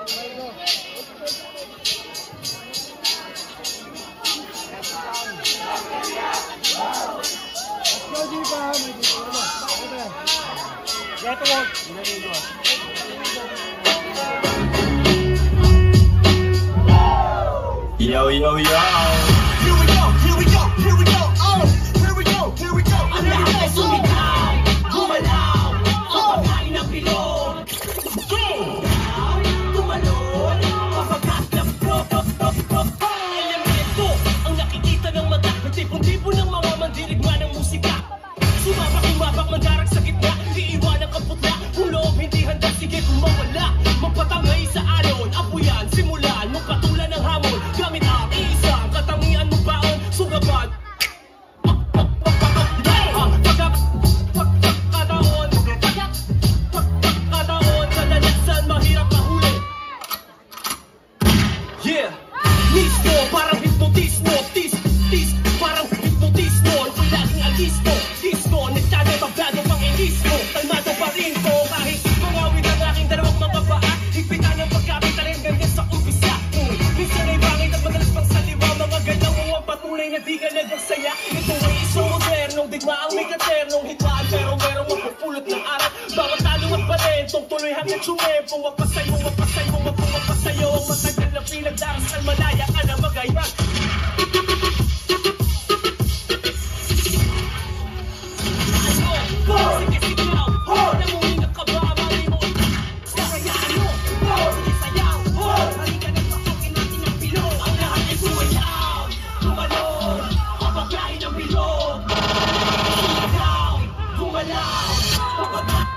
Yo, yo, yo. Here we go, here we go, here we go. Oh, here we go, here we go. Ang lahat ay sumitaw, gumalaw, kapagkain ng pilon. Go! Tumalon, kapagkat ng elemento ang nakikita ng mata. Nagtipon-tipon ng mga mandirigma ng musika. Sumabak, mandarag sa gitna, iiwanan kang putla. Kung loob hindi handa, sige kumawala. Magpatangay sa alon, apuyan, simulan, magpatulan ng hamon. Gamit ang isang katangian mo baon, sugaban. Pagkakataon, kadalasan mahirap mahuli. Yeah, mismo, parang hipnotismo. Tis, parang hipnotismo. Ako'y laging alisto. Disco, nagtanay mablado pang inismo. Kalmado pa rin ko kahit mangawit ang aking dalawang mga paa. Higpitan ang pagkapitalin ganda sa umpisa. Minsan ay bangit at madalas pang saliwa. Mga galaw ang patunay na di ka nagsagsaya. Ito ay isang modernong digmaang may katernong hitwaan. Pero merong magpupulot ng araw. Bawat talo at balentong tuloy hanggang sumempong. Wag pa sa'yo, wag pa sa'yo, wag pa sa'yo. Ang matagal na pinagdarasal, malaya ka na magayag. Sige, sigaw, namuhin ka ba? Mali mo, sakayaan mo. Sige, sayaw, halika na pasakin natin ang pilon. Ang lahat ay sumayaw, tumalon, kapagkain ng pilon. Sigaw, gumalaw, kapagkain.